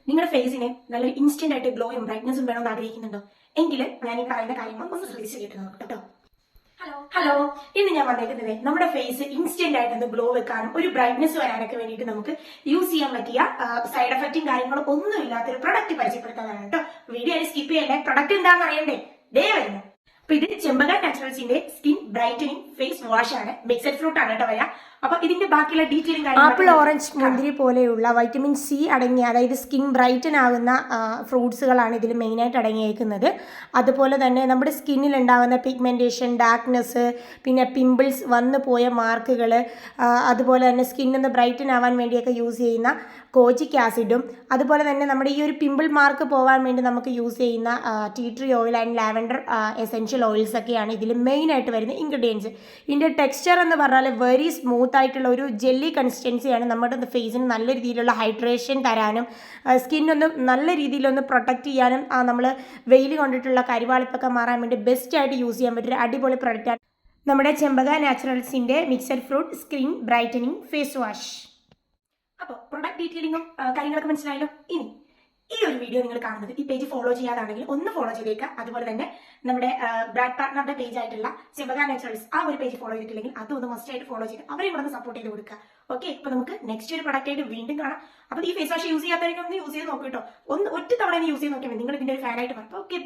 നിങ്ങളുടെ ഫേസിന് നല്ലൊരു ഇൻസ്റ്റന്റ് ആയിട്ട് ഗ്ലോയും ബ്രൈറ്റ്നസും വേണമെന്ന് ആഗ്രഹിക്കുന്നുണ്ടോ എങ്കിൽ ഞാൻ ഈ പറയുന്ന കാര്യങ്ങൾ ഒന്ന് ശ്രദ്ധിച്ച് കേട്ടു കേട്ടോ. ഹലോ, ഇന്ന് ഞാൻ വന്നേക്കുന്നത് നമ്മുടെ ഫേസ് ഇൻസ്റ്റന്റ് ആയിട്ട് ഒന്ന് ഗ്ലോ വെക്കാനും ഒരു ബ്രൈറ്റ്നസ് വരാനൊക്കെ വേണ്ടിയിട്ട് നമുക്ക് യൂസ് ചെയ്യാൻ പറ്റിയ സൈഡ് എഫക്റ്റും കാര്യങ്ങളും ഒന്നും ഇല്ലാത്തൊരു പ്രൊഡക്റ്റ് പരിചയപ്പെടുത്താനാണ് കേട്ടോ. വീഡിയോ സ്കിപ്പ് ചെയ്യല്ലേ, പ്രൊഡക്റ്റ് എന്താണെന്ന് അറിയണ്ടേ? ദേ വരുന്നു. അപ്പൊ ഇത് ചെമ്പക നാച്ചുറൽസിന്റെ സ്കിൻ ബ്രൈറ്റനിങ് ഫേസ് വാഷ് ആണ്. മിക്സഡ് ഫ്രൂട്ട് ആണ് കേട്ടോ വരാ. അപ്പൊ ഇതിന്റെ ബാക്കിയുള്ള ഡീറ്റെയിലും ആപ്പിൾ, ഓറഞ്ച്, മുന്തിരി പോലെയുള്ള വൈറ്റമിൻ സി അടങ്ങിയ, അതായത് സ്കിൻ ബ്രൈറ്റൻ ആകുന്ന ഫ്രൂട്ട്സുകളാണ് ഇതിൽ മെയിനായിട്ട് അടങ്ങിയിരിക്കുന്നത്. അതുപോലെ തന്നെ നമ്മുടെ സ്കിന്നിൽ ഉണ്ടാകുന്ന പിഗ്മെന്റേഷൻ, ഡാർക്ക്നെസ്, പിന്നെ പിമ്പിൾസ്, വന്നു പോയ മാർക്കുകൾ, അതുപോലെ തന്നെ സ്കിന്നൊന്ന് ബ്രൈറ്റൻ ആവാൻ വേണ്ടിയൊക്കെ യൂസ് ചെയ്യുന്ന കോജിക് ആസിഡും, അതുപോലെ തന്നെ നമ്മുടെ ഈ ഒരു പിമ്പിൾ മാർക്ക് പോകാൻ വേണ്ടി നമുക്ക് യൂസ് ചെയ്യുന്ന tea tree oil and lavender essential oils ഒക്കെയാണ് ഇതിൽ മെയിനായിട്ട് വരുന്ന ഇൻഗ്രീഡിയൻസ്. ഇതിൻ്റെ ടെക്സ്ചർ എന്ന് പറഞ്ഞാൽ വെരി സ്മൂത്ത് ആയിട്ടുള്ള ഒരു ജെല്ലി കൺസിസ്റ്റൻസിയാണ് നമ്മുടെ ഫേസിന് നല്ല രീതിയിലുള്ള ഹൈഡ്രേഷൻ തരാനും സ്കിന്നൊന്ന് നല്ല രീതിയിലൊന്ന് പ്രൊട്ടക്റ്റ് ചെയ്യാനും നമ്മൾ വെയിൽ കൊണ്ടിട്ടുള്ള കരിവാളിപ്പൊക്കെ മാറാൻ വേണ്ടി ബെസ്റ്റ് ആയിട്ട് യൂസ് ചെയ്യാൻ പറ്റിയ അടിപൊളി പ്രൊഡക്റ്റാണ് നമ്മുടെ ചെമ്പക നാച്ചുറൽസിൻ്റെ mixed fruit skin brightening face wash. അപ്പോൾ പ്രൊഡക്റ്റ് ഡീറ്റെയിലിങ്ങും കാര്യങ്ങളൊക്കെ മനസ്സിലായല്ലോ. ഇനി ഈ ഒരു വീഡിയോ നിങ്ങൾ കാണുന്നത് ഈ പേജ് ഫോളോ ചെയ്യാതാണെങ്കിൽ ഒന്ന് ഫോളോ ചെയ്തേക്കുക. അതുപോലെ തന്നെ നമ്മുടെ ബ്രാൻഡ് പാർട്ട്ണറുടെ പേജ് ആയിട്ടുള്ള ചെമ്പക നാച്ചുറൽസ് ആ ഒരു പേജ് ഫോളോ ചെയ്തിട്ടില്ലെങ്കിൽ അതും ഒന്ന് മസ്റ്റ് ആയിട്ട് ഫോളോ ചെയ്ത് അവരെ ഇവിടെ സപ്പോർട്ട് ചെയ്ത് കൊടുക്കുക. ഓക്കെ, ഇപ്പൊ നമുക്ക് നെക്സ്റ്റ് ഒരു പ്രൊഡക്റ്റ് ആയിട്ട് വീണ്ടും കാണാം. അപ്പൊ ഈ ഫേസ് വാഷ് യൂസ് ചെയ്യാത്തവരൊക്കെ ഒന്ന് യൂസ് ചെയ്ത് നോക്കിട്ടോ. ഒറ്റ തവണ യൂസ് ചെയ്ത് നോക്കിയാൽ നിങ്ങൾ ഇതിന്റെ ഒരു ഫാനായിട്ട് പറഞ്ഞു. ഓക്കെ.